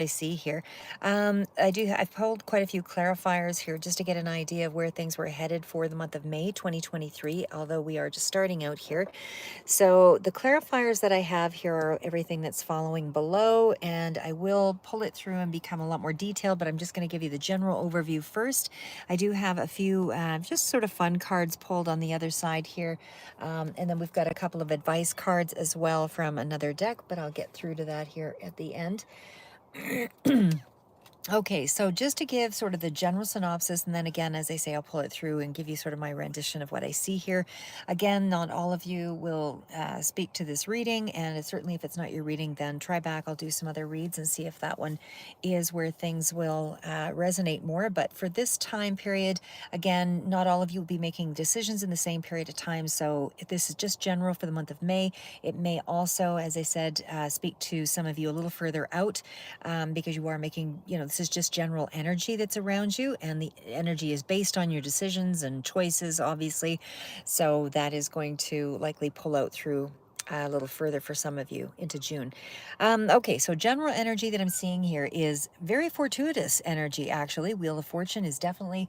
I see here. I've pulled quite a few clarifiers here just to get an idea of where things were headed for the month of May 2023, although we are just starting out here. So the clarifiers that I have here are everything that's following below, and I will pull it through and become a lot more detailed, but I'm just going to give you the general overview first. I do have a few just sort of fun cards pulled on the other side here, and then we've got a couple of advice cards as well from another deck, but I'll get through to that here at the end. Okay, so just to give sort of the general synopsis, and then again, as I say, I'll pull it through and give you sort of my rendition of what I see here. Again, not all of you will speak to this reading, and certainly if it's not your reading, then try back. I'll do some other reads and see if that one is where things will resonate more. But for this time period, again, not all of you will be making decisions in the same period of time. So if this is just general for the month of May, it may also, as I said, speak to some of you a little further out, because you are making, this is just general energy that's around you, and the energy is based on your decisions and choices, obviously. So that is going to likely pull out through a little further for some of you into June. Okay, so general energy that I'm seeing here is very fortuitous energy, actually. Wheel of Fortune is definitely,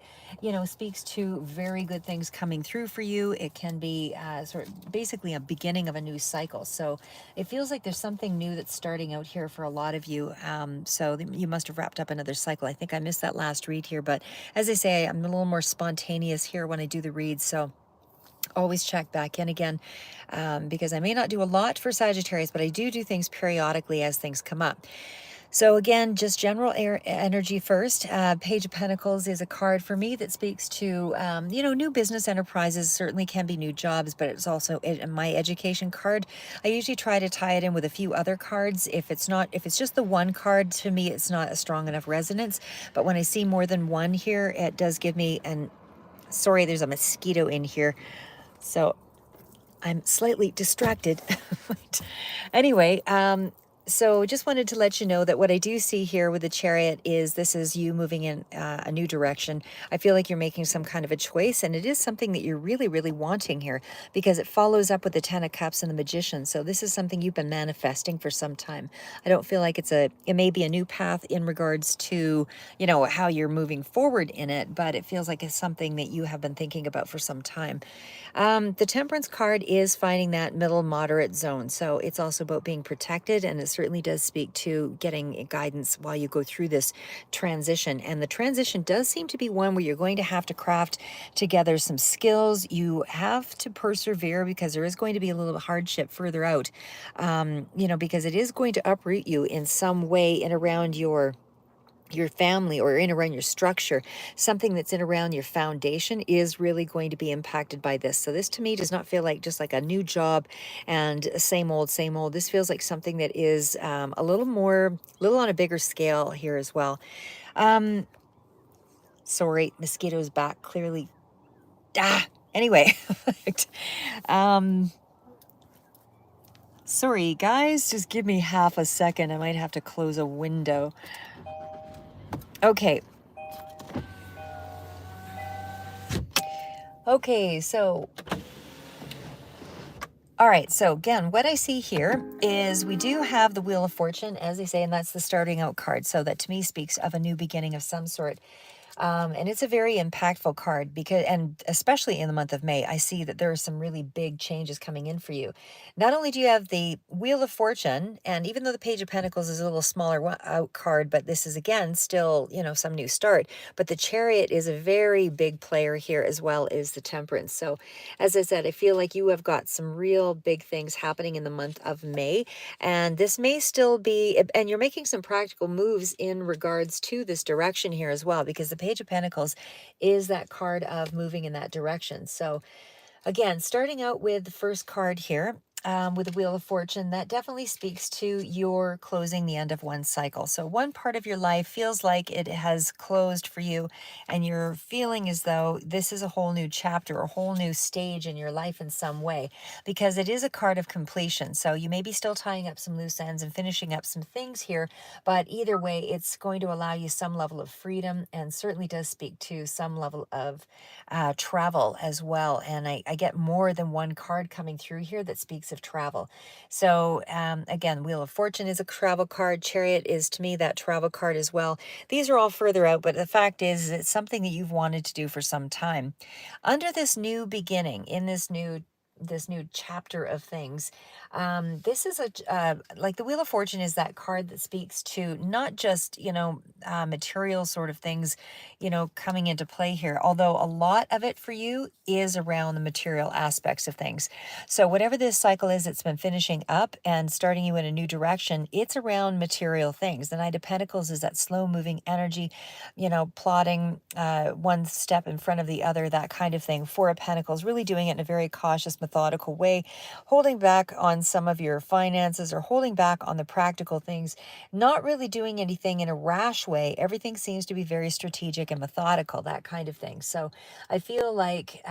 speaks to very good things coming through for you. It can be sort of basically a beginning of a new cycle. So it feels like there's something new that's starting out here for a lot of you. So you must have wrapped up another cycle. I think I missed that last read here, but as I say, I'm a little more spontaneous here when I do the reads. So always check back in again, because I may not do a lot for Sagittarius, but I do things periodically as things come up. So again, just general energy first. Page of Pentacles is a card for me that speaks to, new business enterprises. Certainly can be new jobs, but it's also my education card. I usually try to tie it in with a few other cards. If it's just the one card, to me, it's not a strong enough resonance. But when I see more than one here, it does give me sorry, there's a mosquito in here. So I'm slightly distracted. Anyway, so just wanted to let you know that what I do see here with the Chariot is this is you moving in a new direction. I feel like you're making some kind of a choice, and it is something that you're really, really wanting here, because it follows up with the Ten of Cups and the Magician. So this is something you've been manifesting for some time. I don't feel like it may be a new path in regards to, how you're moving forward in it, but it feels like it's something that you have been thinking about for some time. The Temperance card is finding that middle moderate zone. So it's also about being protected, and it certainly does speak to getting guidance while you go through this transition. And the transition does seem to be one where you're going to have to craft together some skills. You have to persevere, because there is going to be a little hardship further out, because it is going to uproot you in some way in around your family, or in around your structure. Something that's in around your foundation is really going to be impacted by this. So this to me does not feel like just like a new job and same old, same old. This feels like something that is a little on a bigger scale here as well. Sorry, mosquitoes back clearly. Anyway. Sorry guys, just give me half a second. I might have to close a window. Okay. Okay, so all right, so again, what I see here is we do have the Wheel of Fortune, as they say, and that's the starting out card. So that to me speaks of a new beginning of some sort. And it's a very impactful card, and especially in the month of May, I see that there are some really big changes coming in for you. Not only do you have the Wheel of Fortune, and even though the Page of Pentacles is a little smaller out card, but this is again still, some new start. But the Chariot is a very big player here, as well as the Temperance. So as I said, I feel like you have got some real big things happening in the month of May. And this may still be, and you're making some practical moves in regards to this direction here as well, because the Page of Pentacles is that card of moving in that direction. So again, starting out with the first card here, with the Wheel of Fortune, that definitely speaks to your closing the end of one cycle. So one part of your life feels like it has closed for you, and you're feeling as though this is a whole new chapter, a whole new stage in your life in some way, because it is a card of completion. So you may be still tying up some loose ends and finishing up some things here, but either way, it's going to allow you some level of freedom, and certainly does speak to some level of travel as well. And I get more than one card coming through here that speaks aspects of travel. So again, Wheel of Fortune is a travel card. Chariot is to me that travel card as well. These are all further out, but the fact is it's something that you've wanted to do for some time. Under this new beginning, in this new chapter of things, this is like the Wheel of Fortune is that card that speaks to not just material sort of things coming into play here, although a lot of it for you is around the material aspects of things. So whatever this cycle is, it's been finishing up and starting you in a new direction, it's around material things. The Knight of Pentacles is that slow moving energy, plotting one step in front of the other, that kind of thing. Four of Pentacles, really doing it in a very cautious, methodical way, holding back on some of your finances or holding back on the practical things, not really doing anything in a rash way. Everything seems to be very strategic and methodical, that kind of thing. So I feel like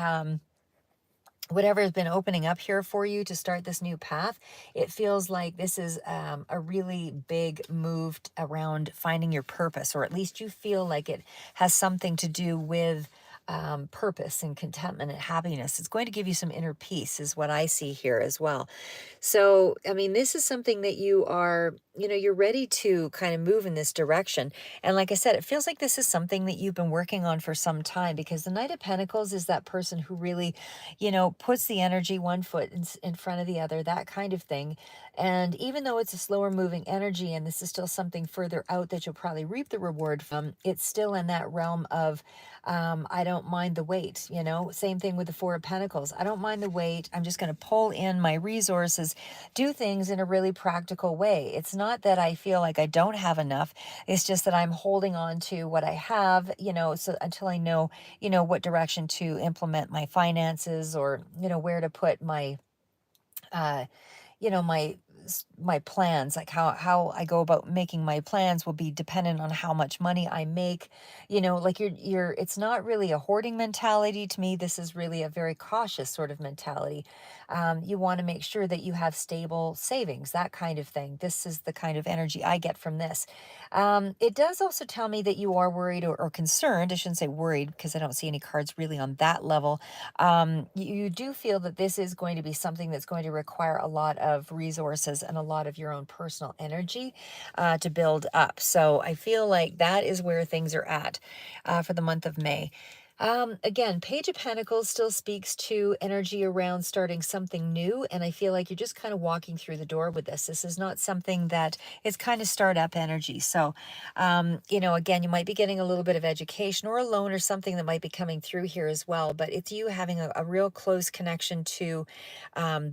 whatever has been opening up here for you to start this new path, it feels like this is a really big move around finding your purpose, or at least you feel like it has something to do with purpose and contentment and happiness. It's going to give you some inner peace, is what I see here as well. So, I mean, this is something that you're ready to kind of move in this direction. And like I said, it feels like this is something that you've been working on for some time, because the Knight of Pentacles is that person who really, puts the energy one foot in front of the other, that kind of thing. And even though it's a slower moving energy and this is still something further out that you'll probably reap the reward from, it's still in that realm of, I don't mind the wait, same thing with the Four of Pentacles. I don't mind the wait. I'm just going to pull in my resources, do things in a really practical way. It's not that I feel like I don't have enough. It's just that I'm holding on to what I have, so until I know, what direction to implement my finances, or, where to put my, uh, my plans, like how I go about making my plans will be dependent on how much money I make. Like it's not really a hoarding mentality to me. This is really a very cautious sort of mentality. You want to make sure that you have stable savings, that kind of thing. This is the kind of energy I get from this. It does also tell me that you are worried or concerned. I shouldn't say worried, because I don't see any cards really on that level. You do feel that this is going to be something that's going to require a lot of resources and a lot of your own personal energy to build up. So I feel like that is where things are at for the month of May. Again, Page of Pentacles still speaks to energy around starting something new. And I feel like you're just kind of walking through the door with this. This is not something that is kind of startup energy. So, again, you might be getting a little bit of education or a loan or something that might be coming through here as well. But it's you having a real close connection to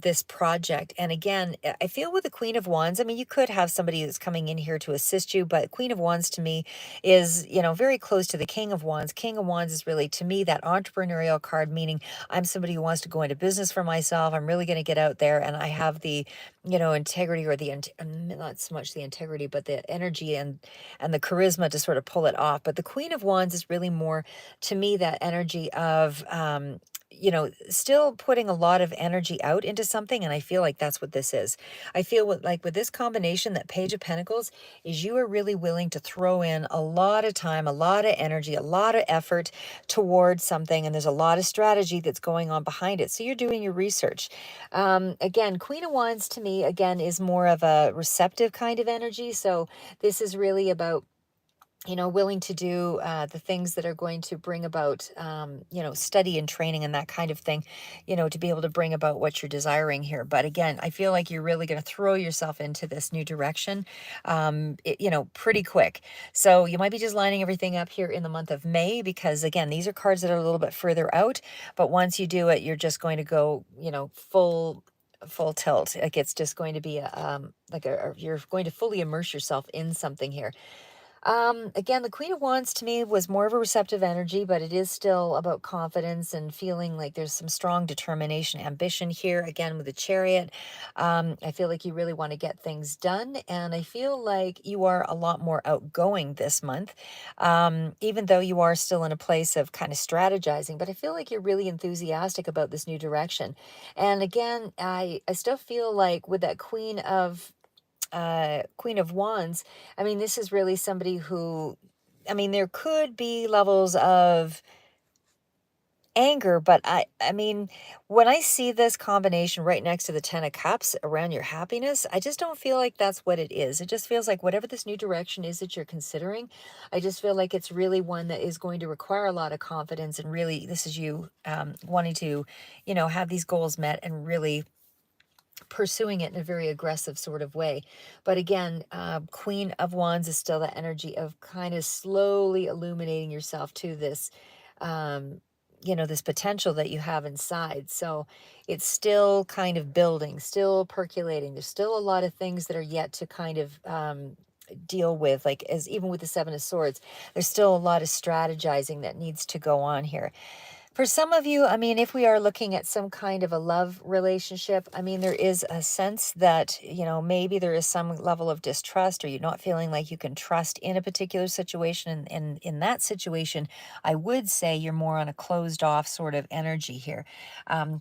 this project. And again, I feel with the Queen of Wands, I mean, you could have somebody that's coming in here to assist you, but Queen of Wands to me is, very close to the King of Wands. King of Wands is really, to me, that entrepreneurial card, meaning I'm somebody who wants to go into business for myself. I'm really going to get out there, and I have the, integrity, or not so much the integrity, but the energy and the charisma to sort of pull it off. But the Queen of Wands is really more, to me, that energy of, still putting a lot of energy out into something. And I feel like that's what this is. I feel like with this combination, that Page of Pentacles is you are really willing to throw in a lot of time, a lot of energy, a lot of effort towards something. And there's a lot of strategy that's going on behind it. So you're doing your research. Again, Queen of Wands to me, again, is more of a receptive kind of energy. So this is really about willing to do the things that are going to bring about, study and training and that kind of thing, to be able to bring about what you're desiring here. But again, I feel like you're really going to throw yourself into this new direction, pretty quick. So you might be just lining everything up here in the month of May, because again, these are cards that are a little bit further out. But once you do it, you're just going to go, full tilt. Like it's just going to be you're going to fully immerse yourself in something here. Again, the Queen of Wands to me was more of a receptive energy, but it is still about confidence and feeling like there's some strong determination, ambition here. Again, with the Chariot, I feel like you really want to get things done. And I feel like you are a lot more outgoing this month, even though you are still in a place of kind of strategizing. But I feel like you're really enthusiastic about this new direction. And again, I still feel like with that Queen of Wands, I mean, this is really somebody who, I mean, there could be levels of anger, but I mean, when I see this combination right next to the 10 of cups around your happiness, I just don't feel like that's what it is. It just feels like whatever this new direction is that you're considering, I just feel like it's really one that is going to require a lot of confidence, and really this is you wanting to, have these goals met and really pursuing it in a very aggressive sort of way. But again, Queen of Wands is still that energy of kind of slowly illuminating yourself to this, um, this potential that you have inside. So it's still kind of building, still percolating. There's still a lot of things that are yet to kind of deal with, like, as even with the Seven of Swords, there's still a lot of strategizing that needs to go on here. For some of you, I mean, if we are looking at some kind of a love relationship, I mean, there is a sense that, maybe there is some level of distrust, or you're not feeling like you can trust in a particular situation. And in that situation, I would say you're more on a closed off sort of energy here,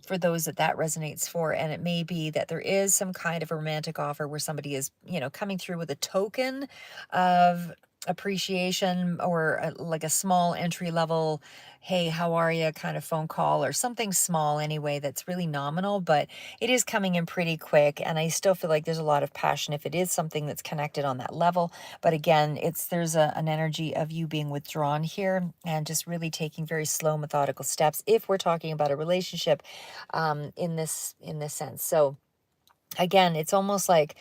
for those that resonates for. And it may be that there is some kind of a romantic offer where somebody is, coming through with a token of appreciation, or like a small entry level, hey, how are you kind of phone call, or something small anyway that's really nominal, but it is coming in pretty quick. And I still feel like there's a lot of passion if it is something that's connected on that level. But again, there's an energy of you being withdrawn here and just really taking very slow, methodical steps if we're talking about a relationship, in this sense. So again, it's almost like,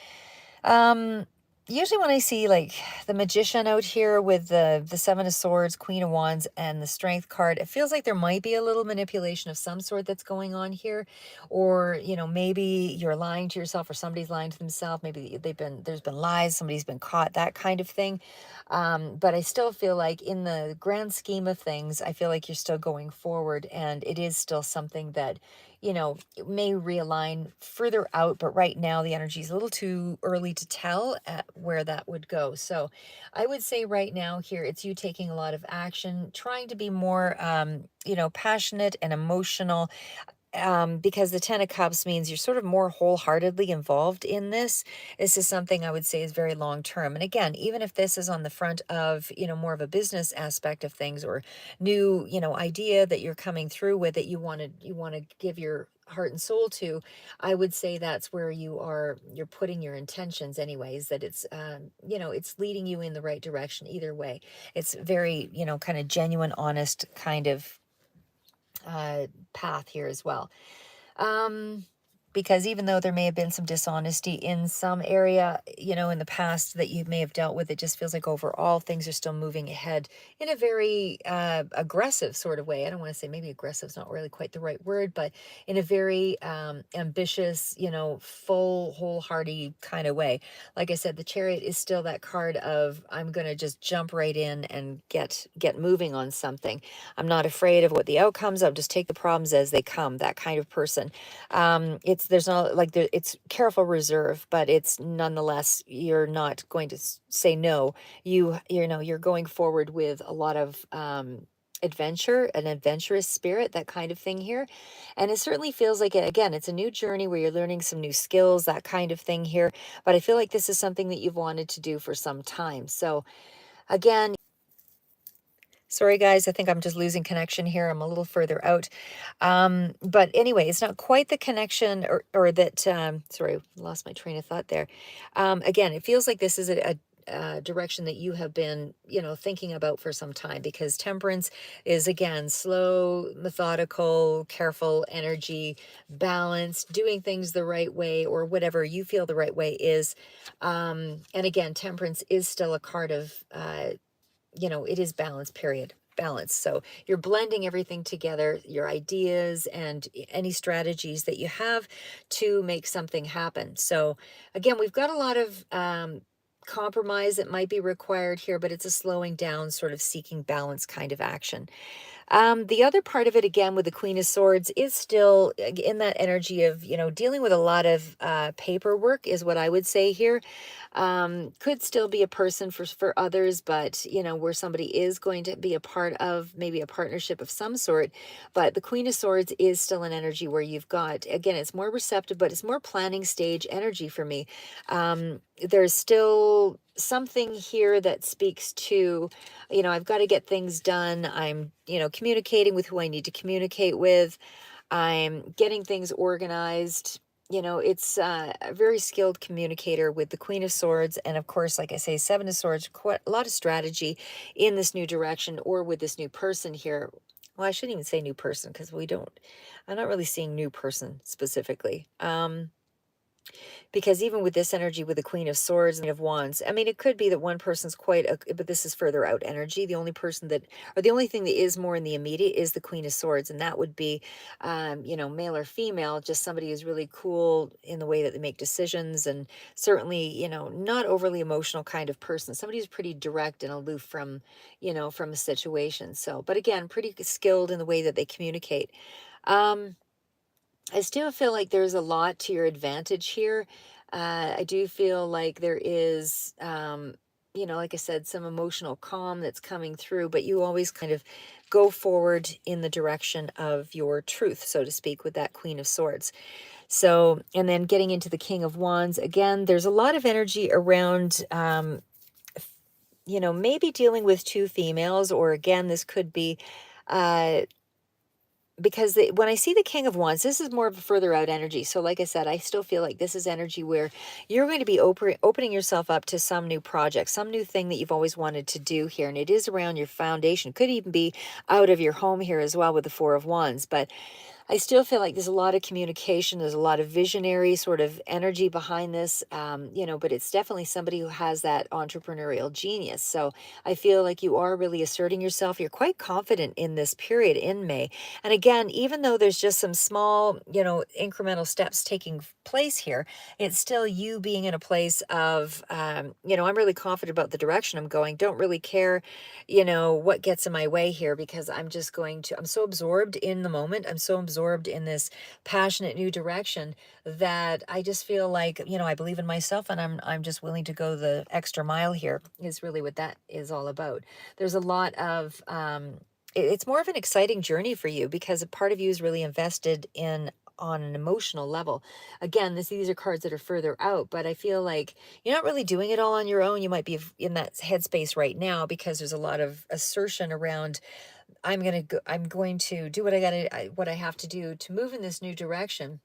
um, usually when I see like the Magician out here with the Seven of Swords, Queen of Wands, and the Strength card, it feels like there might be a little manipulation of some sort that's going on here. Or, maybe you're lying to yourself, or somebody's lying to themselves. Maybe there's been lies, somebody's been caught, that kind of thing. But I still feel like in the grand scheme of things, I feel like you're still going forward, and it is still something that, it may realign further out, but right now the energy is a little too early to tell at where that would go. So I would say right now here, it's you taking a lot of action, trying to be more, passionate and emotional, because the Ten of Cups means you're sort of more wholeheartedly involved in this. This is something I would say is very long term. And again, even if this is on the front of, more of a business aspect of things, or new, idea that you're coming through with, that you want to give your heart and soul to, I would say that's where you're putting your intentions anyways, that it's leading you in the right direction either way. It's very, kind of genuine, honest kind of path here as well. Um, because even though there may have been some dishonesty in some area, in the past that you may have dealt with, it just feels like overall things are still moving ahead in a very aggressive sort of way. I don't want to say, maybe aggressive is not really quite the right word, but in a very ambitious, full, wholehearted kind of way. Like I said, the Chariot is still that card of, I'm going to just jump right in and get moving on something. I'm not afraid of what the outcomes. I'll just take the problems as they come. That kind of person. There's not like it's careful reserve, but it's nonetheless, you're not going to say no. You're going forward with a lot of adventure, an adventurous spirit, that kind of thing here. And it certainly feels like it, again, it's a new journey where you're learning some new skills, that kind of thing here. But I feel like this is something that you've wanted to do for some time. So again, sorry guys, I think I'm just losing connection here. I'm a little further out. But anyway, it's not quite the connection, or that, sorry, lost my train of thought there. Again, it feels like this is a direction that you have been, thinking about for some time, because Temperance is, again, slow, methodical, careful energy, balanced, doing things the right way, or whatever you feel the right way is. And again, Temperance is still a card of, it is balance, period. Balance. So you're blending everything together, your ideas and any strategies that you have to make something happen. So again, we've got a lot of compromise that might be required here, but it's a slowing down, sort of seeking balance kind of action. The other part of it, again, with the Queen of Swords, is still in that energy of, dealing with a lot of paperwork, is what I would say here. Could still be a person for others, but, where somebody is going to be a part of maybe a partnership of some sort. But the Queen of Swords is still an energy where you've got, again, it's more receptive, but it's more planning stage energy for me. there's still something here that speaks to, I've got to get things done. I'm, communicating with who I need to communicate with. I'm getting things organized. It's a very skilled communicator with the Queen of Swords. And of course, like I say, Seven of Swords, quite a lot of strategy in this new direction or with this new person here. Well, I shouldn't even say new person because I'm not really seeing new person specifically. Because even with this energy with the Queen of Swords and of Wands, I mean, it could be that one person's but this is further out energy. The only person that, or the only thing that is more in the immediate is the Queen of Swords. And that would be, male or female, just somebody who's really cool in the way that they make decisions. And certainly, not overly emotional kind of person. Somebody who's pretty direct and aloof from a situation. So, but again, pretty skilled in the way that they communicate. Um, I still feel like there's a lot to your advantage here. I do feel like there is, like I said, some emotional calm that's coming through, but you always kind of go forward in the direction of your truth, so to speak, with that Queen of Swords. So, and then getting into the King of Wands, again, there's a lot of energy around, maybe dealing with two females, or again, this could be. Because when I see the King of Wands, this is more of a further out energy. So like I said, I still feel like this is energy where you're going to be opening yourself up to some new project, some new thing that you've always wanted to do here. And it is around your foundation. Could even be out of your home here as well with the Four of Wands. But I still feel like there's a lot of communication. There's a lot of visionary sort of energy behind this, but it's definitely somebody who has that entrepreneurial genius. So I feel like you are really asserting yourself. You're quite confident in this period in May. And again, even though there's just some small, incremental steps taking place here, it's still you being in a place of, I'm really confident about the direction I'm going. Don't really care, what gets in my way here, because I'm so absorbed in the moment. I'm so absorbed in this passionate new direction that I just feel like, I believe in myself, and I'm just willing to go the extra mile here, is really what that is all about. There's a lot of, it's more of an exciting journey for you because a part of you is really invested in on an emotional level. Again, these are cards that are further out, but I feel like you're not really doing it all on your own. You might be in that headspace right now because there's a lot of assertion around, I'm going to do what I have to do to move in this new direction.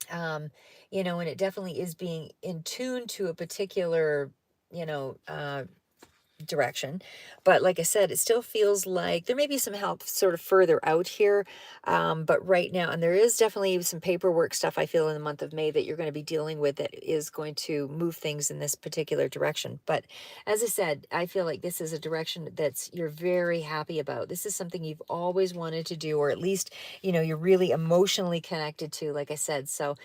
And it definitely is being in tune to a particular, you know, uh, direction. But like I said, it still feels like there may be some help sort of further out here. But right now, and there is definitely some paperwork stuff I feel in the month of May that you're going to be dealing with that is going to move things in this particular direction. But as I said, I feel like this is a direction you're very happy about. This is something you've always wanted to do, or at least, you're really emotionally connected to, like I said. So,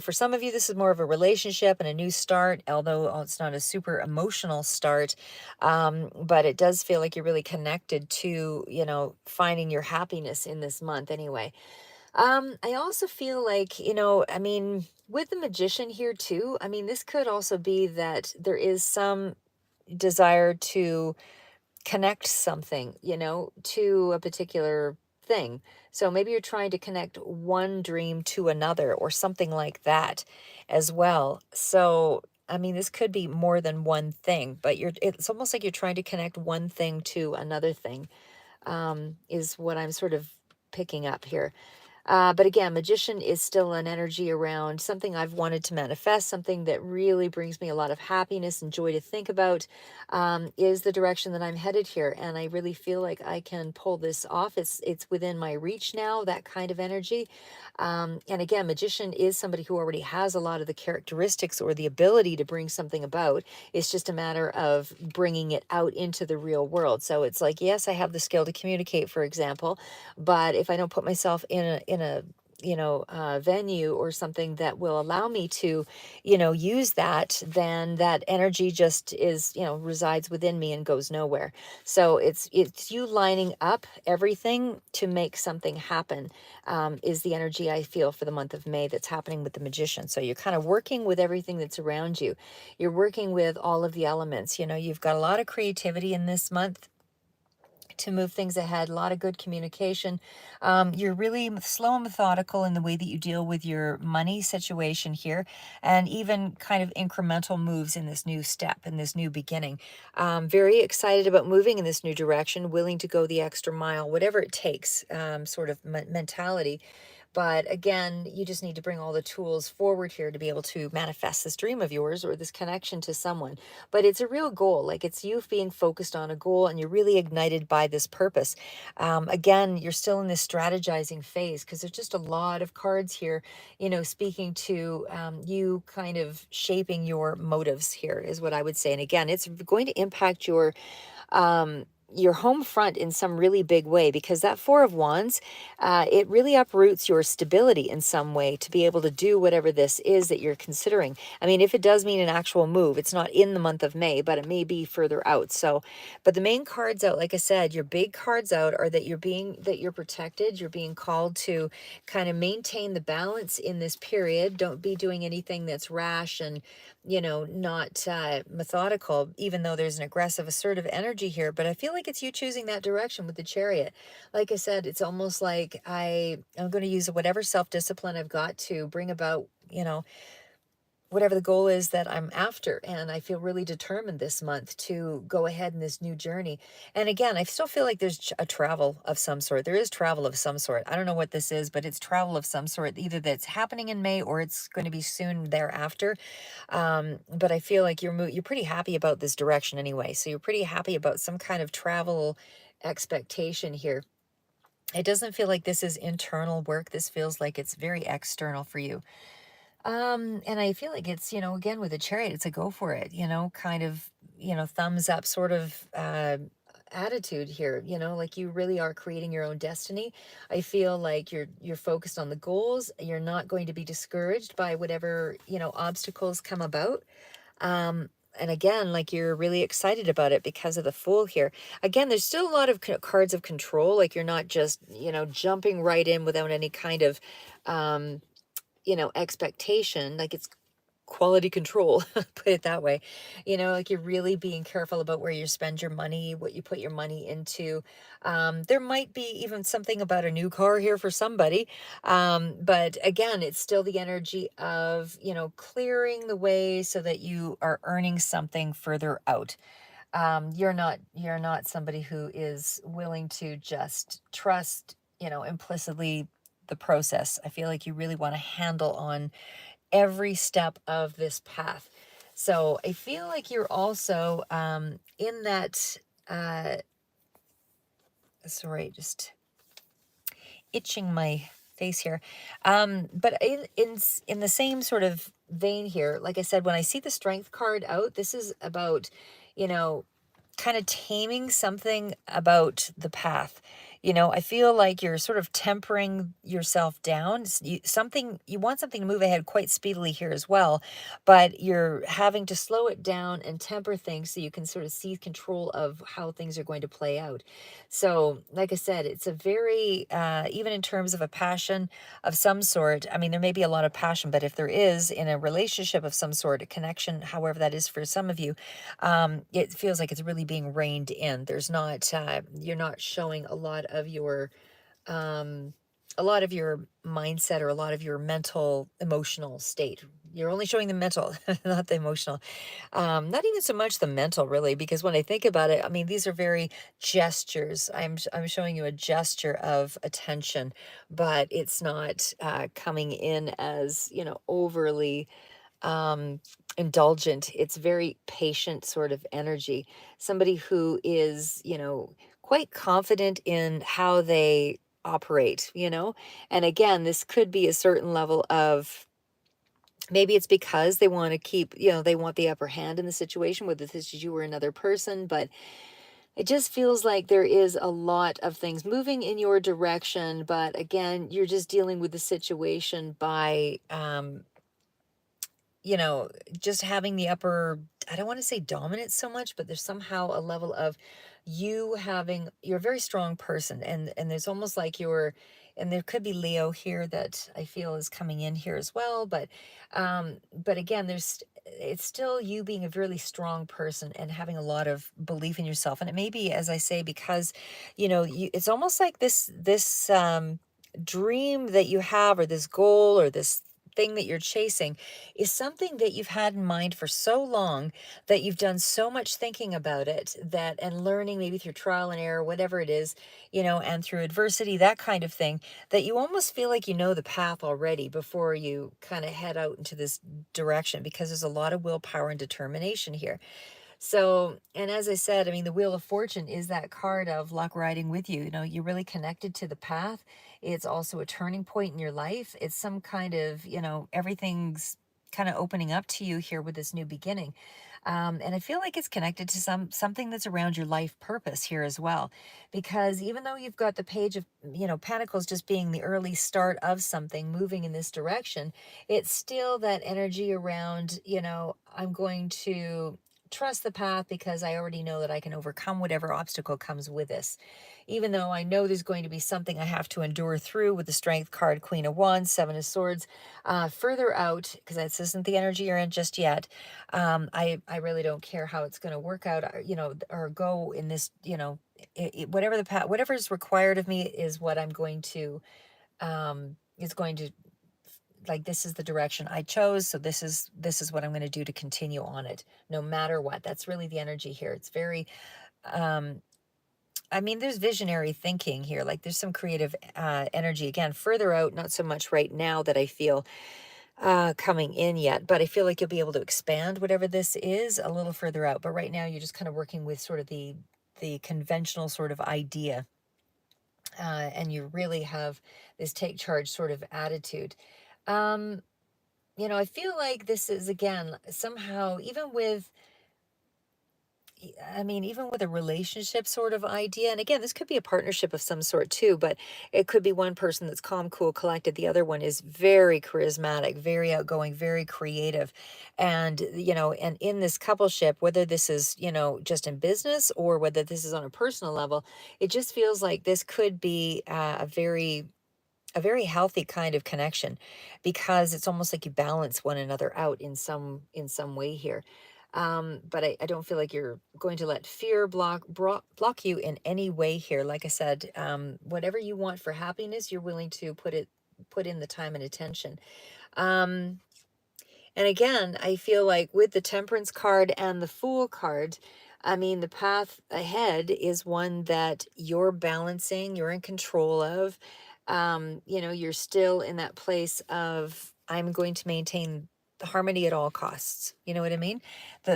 for some of you, this is more of a relationship and a new start, although it's not a super emotional start. But it does feel like you're really connected to, finding your happiness in this month anyway. I also feel like, I mean, with the Magician here too, I mean, this could also be that there is some desire to connect something, to a particular thing. So maybe you're trying to connect one dream to another or something like that as well. So, I mean, this could be more than one thing, but it's almost like you're trying to connect one thing to another thing, is what I'm sort of picking up here. But again, Magician is still an energy around something I've wanted to manifest, something that really brings me a lot of happiness and joy to think about, is the direction that I'm headed here. And I really feel like I can pull this off. It's within my reach now, that kind of energy. And again, Magician is somebody who already has a lot of the characteristics or the ability to bring something about. It's just a matter of bringing it out into the real world. So it's like, yes, I have the skill to communicate, for example, but if I don't put myself in a venue or something that will allow me to, use that, then that energy just is, resides within me and goes nowhere. So it's you lining up everything to make something happen, is the energy I feel for the month of May that's happening with the Magician. So you're kind of working with everything that's around you. You're working with all of the elements. You've got a lot of creativity in this month to move things ahead, a lot of good communication. You're really slow and methodical in the way that you deal with your money situation here, and even kind of incremental moves in this new step, in this new beginning. Very excited about moving in this new direction, willing to go the extra mile, whatever it takes, sort of mentality. But again, you just need to bring all the tools forward here to be able to manifest this dream of yours or this connection to someone. But it's a real goal. Like, it's you being focused on a goal and you're really ignited by this purpose. Again, you're still in this strategizing phase because there's just a lot of cards here, speaking to you kind of shaping your motives here, is what I would say. And again, it's going to impact um, your home front in some really big way, because that Four of Wands, it really uproots your stability in some way to be able to do whatever this is that you're considering. I mean, if it does mean an actual move, it's not in the month of May, but it may be further out. So, but the main cards out, like I said, your big cards out are that you're protected, you're being called to kind of maintain the balance in this period. Don't be doing anything that's rash and not methodical, even though there's an aggressive, assertive energy here. But I feel like it's you choosing that direction with the Chariot. Like I said, it's almost like I'm going to use whatever self-discipline I've got to bring about, whatever the goal is that I'm after. And I feel really determined this month to go ahead in this new journey. And again, I still feel like there's a travel of some sort. There is travel of some sort. I don't know what this is, but it's travel of some sort, either that's happening in May or it's going to be soon thereafter. But I feel like you're pretty happy about this direction anyway. So you're pretty happy about some kind of travel expectation here. It doesn't feel like this is internal work. This feels like it's very external for you. And I feel like it's, again, with the Chariot, it's a go for it, kind of, thumbs up sort of attitude here, like you really are creating your own destiny. I feel like you're focused on the goals. You're not going to be discouraged by whatever, obstacles come about. And again, like, you're really excited about it because of the Fool here. Again, there's still a lot of cards of control. Like, you're not just, jumping right in without any kind of, um, expectation. Like, it's quality control, put it that way. Like, you're really being careful about where you spend your money, what you put your money into. There might be even something about a new car here for somebody. But again, it's still the energy of, clearing the way so that you are earning something further out. You're not somebody who is willing to just trust, implicitly the process. I feel like you really want to handle on every step of this path. So I feel like you're also in that, uh, sorry, just itching my face here. But in the same sort of vein here, like I said, when I see the Strength card out, this is about, you know, kind of taming something about the path. I feel like you're sort of tempering yourself down. You want something to move ahead quite speedily here as well, but you're having to slow it down and temper things so you can sort of seize control of how things are going to play out. So, like I said, it's a very, even in terms of a passion of some sort. I mean, there may be a lot of passion, but if there is in a relationship of some sort, a connection, however that is for some of you, it feels like it's really being reined in. There's not, you're not showing um, a lot of your mindset or a lot of your mental, emotional state. You're only showing the mental, not the emotional. Not even so much the mental, really, because when I think about it, I mean, these are very gestures. I'm showing you a gesture of attention, but it's not coming in as, overly indulgent. It's very patient sort of energy. Somebody who is, quite confident in how they operate. And again, this could be a certain level of, maybe it's because they want to keep, they want the upper hand in the situation, whether this is you or another person, but it just feels like there is a lot of things moving in your direction. But again, you're just dealing with the situation by, you know, just having the upper, I don't want to say dominance so much, but there's somehow a level of you're a very strong person, and there's almost like and there could be Leo here that I feel is coming in here as well, but again, there's it's still you being a really strong person and having a lot of belief in yourself. And it may be, as I say, because, it's almost like this dream that you have, or this goal, or this thing that you're chasing, is something that you've had in mind for so long, that you've done so much thinking about it, that and learning, maybe through trial and error, whatever it is, and through adversity, that kind of thing, that you almost feel like you know the path already before you kind of head out into this direction, because there's a lot of willpower and determination here. So, and as I said, I mean, the Wheel of Fortune is that card of luck riding with you. You're really connected to the path. It's also a turning point in your life. It's some kind of, everything's kind of opening up to you here with this new beginning. And I feel like it's connected to something that's around your life purpose here as well, because even though you've got the Page of, Pentacles just being the early start of something moving in this direction, it's still that energy around, I'm going to trust the path, because I already know that I can overcome whatever obstacle comes with this. Even though I know there's going to be something I have to endure through, with the Strength card, Queen of Wands, Seven of Swords, further out, because this isn't the energy you're in just yet. I really don't care how it's going to work out, or go in this, whatever the path, whatever is required of me is what I'm going to, is going to, like, this is the direction I chose, so this is what I'm going to do to continue on it, no matter what. That's really the energy here. It's very, um I mean, there's visionary thinking here, like there's some creative energy, again, further out, not so much right now that I feel coming in yet, but I feel like you'll be able to expand whatever this is a little further out. But right now you're just kind of working with sort of the conventional sort of idea, and you really have this take charge sort of attitude. um I feel like this is, again, somehow, even with, I mean, even with a relationship sort of idea, and again, this could be a partnership of some sort too, but it could be one person that's calm, cool, collected. The other one is very charismatic, very outgoing, very creative. And, and in this coupleship, whether this is, just in business, or whether this is on a personal level, it just feels like this could be a very healthy kind of connection, because it's almost like you balance one another out in some way here. But I don't feel like you're going to let fear block you in any way here. Like I said, whatever you want for happiness, you're willing to put in the time and attention. um and again, I feel like with the Temperance card and the Fool card, I mean, the path ahead is one that you're balancing, you're in control of. You're still in that place of, I'm going to maintain the harmony at all costs. You know what I mean?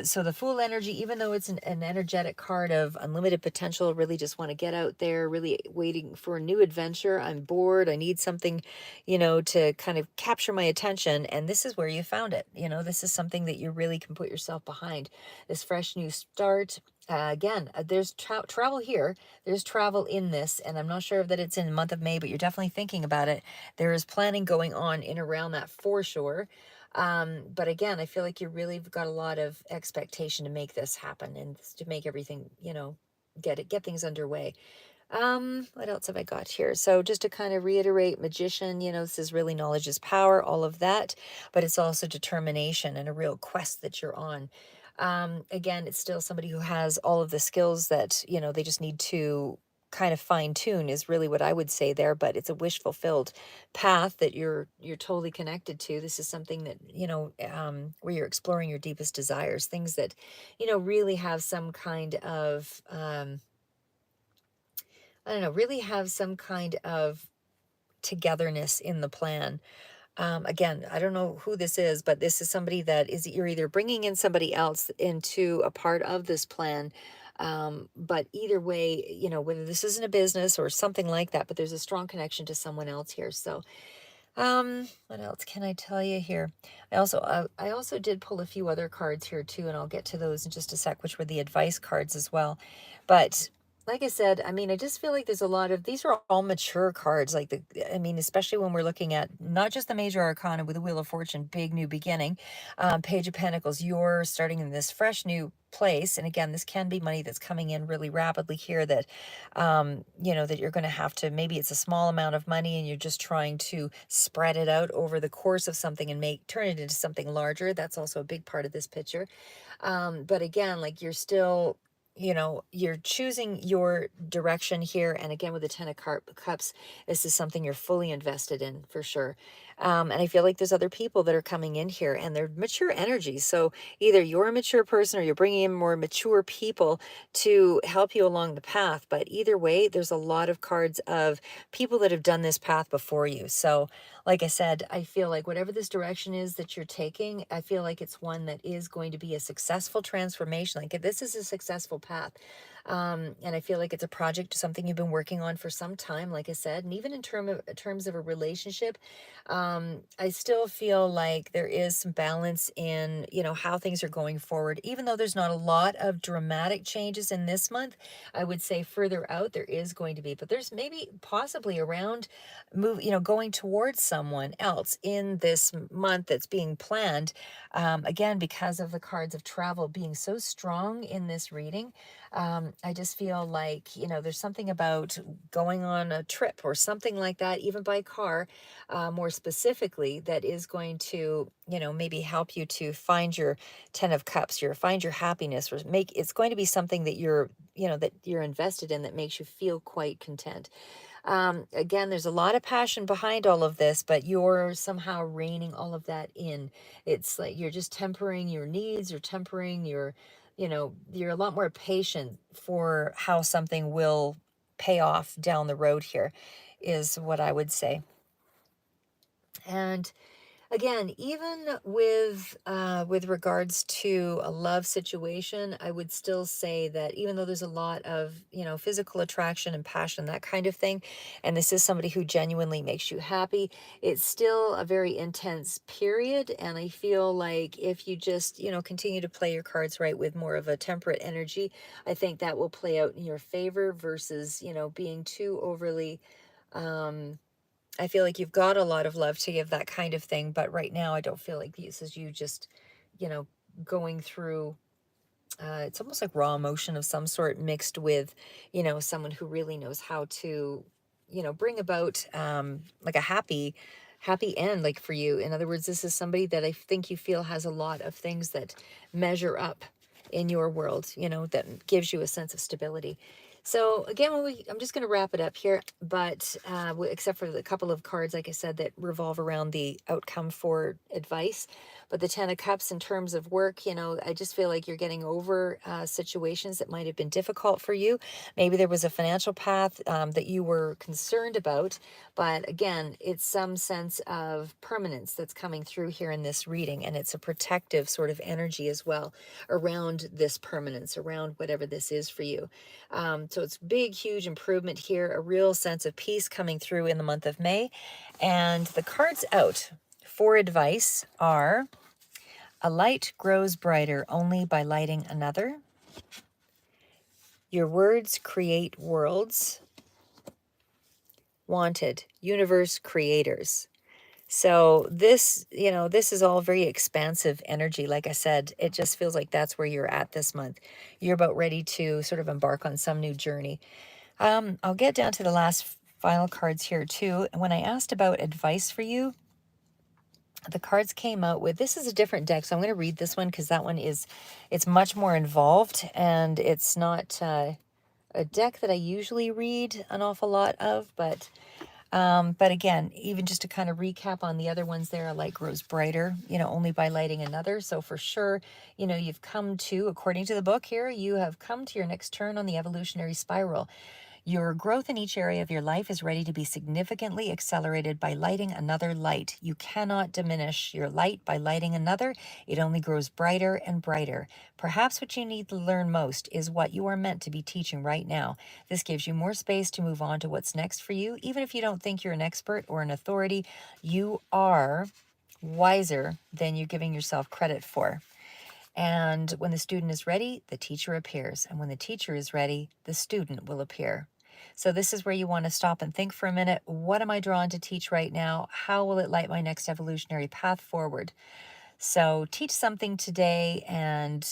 So the Fool energy, even though it's an energetic card of unlimited potential, really just want to get out there, really waiting for a new adventure. I'm bored. I need something, to kind of capture my attention. And this is where you found it. This is something that you really can put yourself behind. This fresh new start. Again, there's travel here. There's travel in this, and I'm not sure that it's in the month of May, but you're definitely thinking about it. There is planning going on in around that for sure. But again, I feel like you really got a lot of expectation to make this happen, and to make everything, get things underway. What else have I got here? So just to kind of reiterate, Magician, this is really knowledge is power, all of that, but it's also determination and a real quest that you're on. Again, it's still somebody who has all of the skills that, they just need to kind of fine tune, is really what I would say there. But it's a wish fulfilled path that you're totally connected to. This is something that, where you're exploring your deepest desires, things that, really have some kind of, I don't know, really have some kind of togetherness in the plan. Again, I don't know who this is, but this is somebody that is, you're either bringing in somebody else into a part of this plan. But either way, whether this isn't a business or something like that, but there's a strong connection to someone else here. So, what else can I tell you here? I also did pull a few other cards here too, and I'll get to those in just a sec, which were the advice cards as well. But like I said, I mean, I just feel like there's a lot of, these are all mature cards. Like I mean, especially when we're looking at not just the major arcana with the Wheel of Fortune, big new beginning, Page of Pentacles, you're starting in this fresh new place. And again, this can be money that's coming in really rapidly here that, that you're going to have to, maybe it's a small amount of money and you're just trying to spread it out over the course of something and turn it into something larger. That's also a big part of this picture. But again, like you're still, you're choosing your direction here. And again, with the Ten of Cups, this is something you're fully invested in for sure. And I feel like there's other people that are coming in here and they're mature energies. So either you're a mature person or you're bringing in more mature people to help you along the path. But either way, there's a lot of cards of people that have done this path before you. So like I said, I feel like whatever this direction is that you're taking, I feel like it's one that is going to be a successful transformation. Like this is a successful path. And I feel like it's a project, something you've been working on for some time, like I said, and even in terms of a relationship, I still feel like there is some balance in, how things are going forward, even though there's not a lot of dramatic changes in this month. I would say further out there is going to be, but there's maybe possibly around going towards someone else in this month that's being planned. Again, because of the cards of travel being so strong in this reading, I just feel like, there's something about going on a trip or something like that, even by car, more specifically, that is going to, maybe help you to find your Ten of Cups, find your happiness, or it's going to be something that that you're invested in that makes you feel quite content. Again, there's a lot of passion behind all of this, but you're somehow reining all of that in. It's like you're just tempering your needs or tempering you're a lot more patient for how something will pay off down the road here, is what I would say. And again, even with regards to a love situation, I would still say that even though there's a lot of physical attraction and passion, that kind of thing, and this is somebody who genuinely makes you happy, it's still a very intense period. And I feel like if you just continue to play your cards right with more of a temperate energy, I think that will play out in your favor versus being too overly I feel like you've got a lot of love to give, that kind of thing. But right now, I don't feel like this is you just, you know, going through, it's almost like raw emotion of some sort mixed with, someone who really knows how to, bring about like a happy end, like for you. In other words, this is somebody that I think you feel has a lot of things that measure up in your world, that gives you a sense of stability. So again, I'm just going to wrap it up here, but except for the couple of cards, like I said, that revolve around the outcome for advice. But the Ten of Cups in terms of work, I just feel like you're getting over situations that might have been difficult for you. Maybe there was a financial path that you were concerned about, but again, it's some sense of permanence that's coming through here in this reading, and it's a protective sort of energy as well around this permanence, around whatever this is for you. So it's big, huge improvement here, a real sense of peace coming through in the month of May. And the cards out for advice are: a light grows brighter only by lighting another. Your words create worlds. Wanted, universe creators. So this is all very expansive energy. Like I said, it just feels like that's where you're at this month. You're about ready to sort of embark on some new journey. I'll get down to the last final cards here too. And when I asked about advice for you, the cards came out with, this is a different deck. So I'm going to read this one because that one it's much more involved, and it's not a deck that I usually read an awful lot of, but again, even just to kind of recap on the other ones there, a light grows brighter, only by lighting another. So for sure, you've come to, according to the book here, you have come to your next turn on the evolutionary spiral. Your growth in each area of your life is ready to be significantly accelerated by lighting another light. You cannot diminish your light by lighting another. It only grows brighter and brighter. Perhaps what you need to learn most is what you are meant to be teaching right now. This gives you more space to move on to what's next for you. Even if you don't think you're an expert or an authority, you are wiser than you're giving yourself credit for. And when the student is ready, the teacher appears. And when the teacher is ready, the student will appear. So this is where you want to stop and think for a minute. What am I drawn to teach right now? How will it light my next evolutionary path forward? So teach something today, and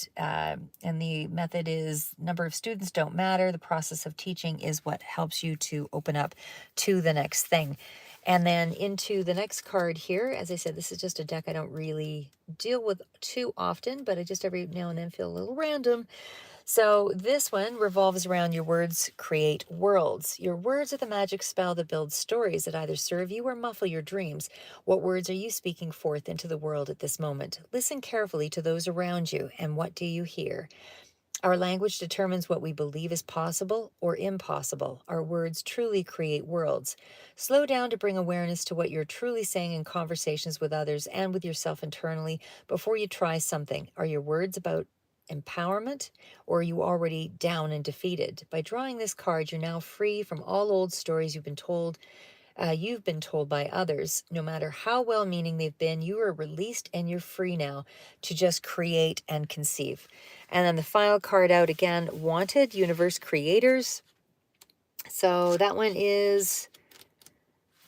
the method is number of students don't matter. The process of teaching is what helps you to open up to the next thing. And then into the next card here, as I said, this is just a deck I don't really deal with too often, but I just every now and then feel a little random. So this one revolves around your words create worlds. Your words are the magic spell that builds stories that either serve you or muffle your dreams. What words are you speaking forth into the world at this moment? Listen carefully to those around you, and what do you hear? Our language determines what we believe is possible or impossible. Our words truly create worlds. Slow down to bring awareness to what you're truly saying in conversations with others and with yourself internally before you try something. Are your words about empowerment, or are you already down and defeated? By drawing this card, you're now free from all old stories you've been told by others. No matter how well-meaning they've been, you are released and you're free now to just create and conceive. And then the final card out again, Wanted, Universe Creators. So that one is,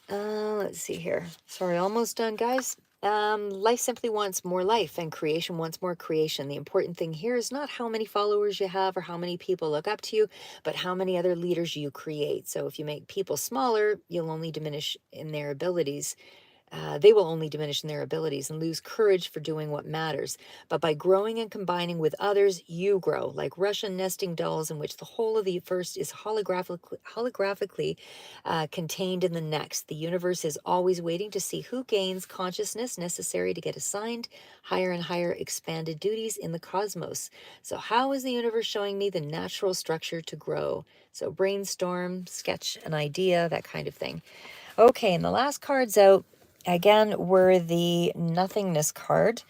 let's see here. Sorry, almost done, guys. Life simply wants more life, and creation wants more creation. The important thing here is not how many followers you have or how many people look up to you, but how many other leaders you create. So if you make people smaller, you'll only diminish in their abilities. They will only diminish in their abilities and lose courage for doing what matters. But by growing and combining with others, you grow, like Russian nesting dolls in which the whole of the first is holographically contained in the next. The universe is always waiting to see who gains consciousness necessary to get assigned higher and higher expanded duties in the cosmos. So how is the universe showing me the natural structure to grow? So brainstorm, sketch an idea, that kind of thing. Okay, and the last cards out again were the nothingness card.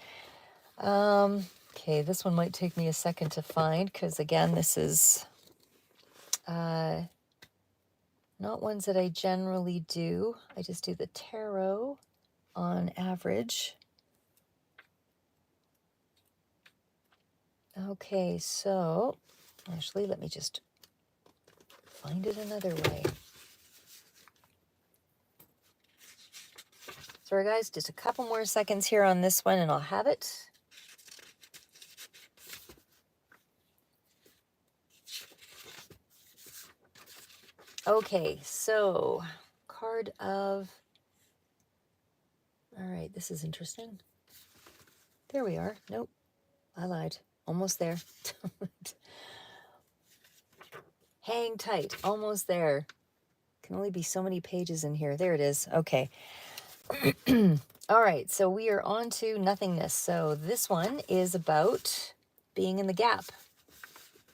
Okay, this one might take me a second to find because again, this is not ones that I generally do. I just do the tarot on average. Okay, so actually, let me just find it another way. Sorry, guys, just a couple more seconds here on this one and I'll have it. Okay, so card of... All right, this is interesting. There we are. Nope, I lied. Almost there. Hang tight. Almost there. Can only be so many pages in here. There it is. Okay. All right, so we are on to nothingness. So this one is about being in the gap.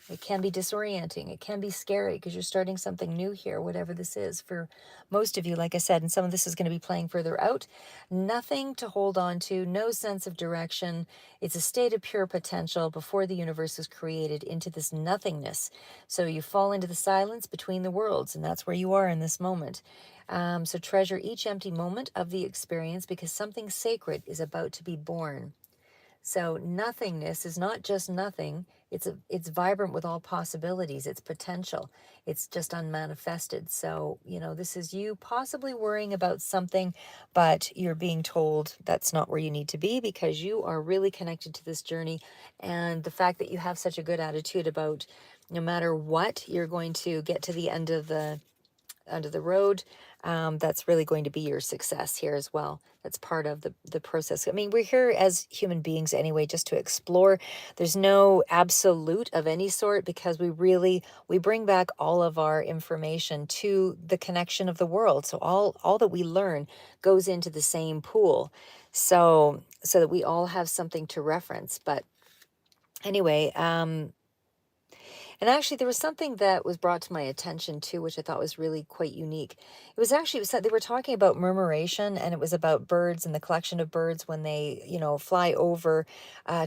It can be disorienting. It can be scary because you're starting something new here, whatever this is. For most of you, like I said, and some of this is going to be playing further out, nothing to hold on to, no sense of direction. It's a state of pure potential before the universe was created into this nothingness. So you fall into the silence between the worlds, and that's where you are in this moment. So treasure each empty moment of the experience because something sacred is about to be born. So nothingness is not just nothing. It's vibrant with all possibilities. It's potential. It's just unmanifested. So, this is you possibly worrying about something, but you're being told that's not where you need to be because you are really connected to this journey. And the fact that you have such a good attitude about no matter what, you're going to get to the end of the road. That's really going to be your success here as well. That's part of the process. I mean, we're here as human beings anyway, just to explore. There's no absolute of any sort because we bring back all of our information to the connection of the world. So all that we learn goes into the same pool. So that we all have something to reference. But anyway, And actually, there was something that was brought to my attention too, which I thought was really quite unique. It was said they were talking about murmuration, and it was about birds and the collection of birds when they, fly over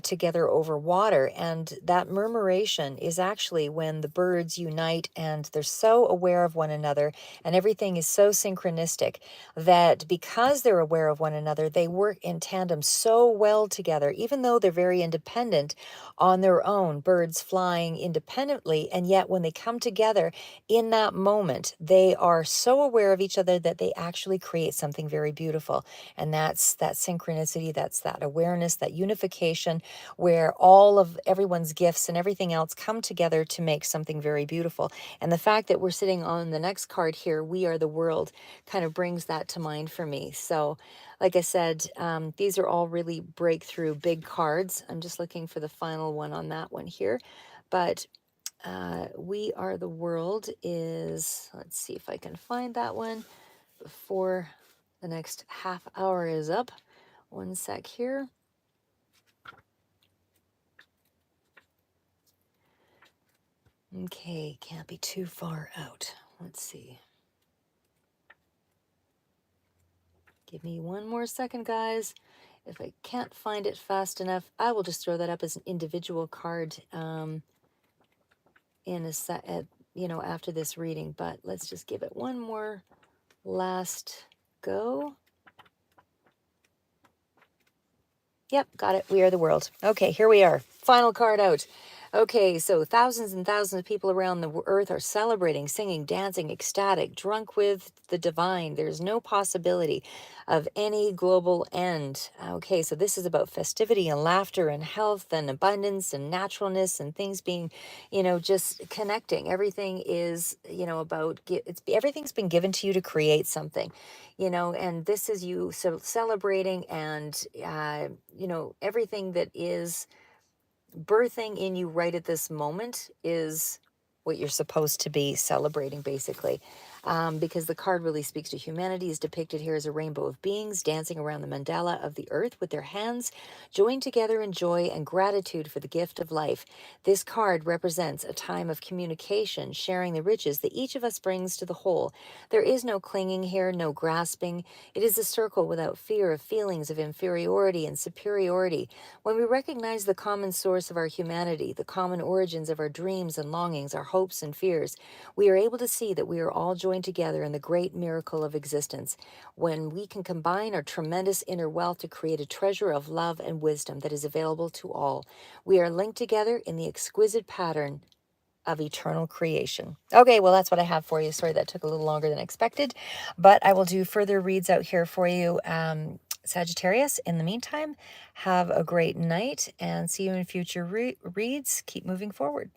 together over water. And that murmuration is actually when the birds unite and they're so aware of one another, and everything is so synchronistic that because they're aware of one another, they work in tandem so well together, even though they're very independent on their own, birds flying independently. And yet, when they come together in that moment, they are so aware of each other that they actually create something very beautiful. And that's that synchronicity, that's that awareness, that unification, where all of everyone's gifts and everything else come together to make something very beautiful. And the fact that we're sitting on the next card here, we are the world, kind of brings that to mind for me. So, like I said, these are all really breakthrough big cards. I'm just looking for the final one on that one here. But we are the world is, let's see if I can find that one before the next half hour is up. One sec here. Okay, can't be too far out. Let's see. Give me one more second, guys. If I can't find it fast enough, I will just throw that up as an individual card in a set, after this reading. But let's just give it one more last go. Yep, got it. We are the world. Okay, here we are. Final card out. Okay, so thousands and thousands of people around the earth are celebrating, singing, dancing, ecstatic, drunk with the divine. There's no possibility of any global end. Okay, so this is about festivity and laughter and health and abundance and naturalness and things being, just connecting. Everything is, everything's been given to you to create something, and this is you so celebrating and, everything that is birthing in you right at this moment is what you're supposed to be celebrating, basically. Because the card really speaks to humanity, is depicted here as a rainbow of beings dancing around the mandala of the earth with their hands joined together in joy and gratitude for the gift of life. This card represents a time of communication, sharing the riches that each of us brings to the whole. There is no clinging here, no grasping. It is a circle without fear of feelings of inferiority and superiority. When we recognize the common source of our humanity, the common origins of our dreams and longings, our hopes and fears, we are able to see that we are all joined together in the great miracle of existence. When we can combine our tremendous inner wealth to create a treasure of love and wisdom that is available to all, we are linked together in the exquisite pattern of eternal creation. Okay, well, that's what I have for you. Sorry that took a little longer than expected, but I will do further reads out here for you. Sagittarius, in the meantime, have a great night and see you in future reads. Keep moving forward.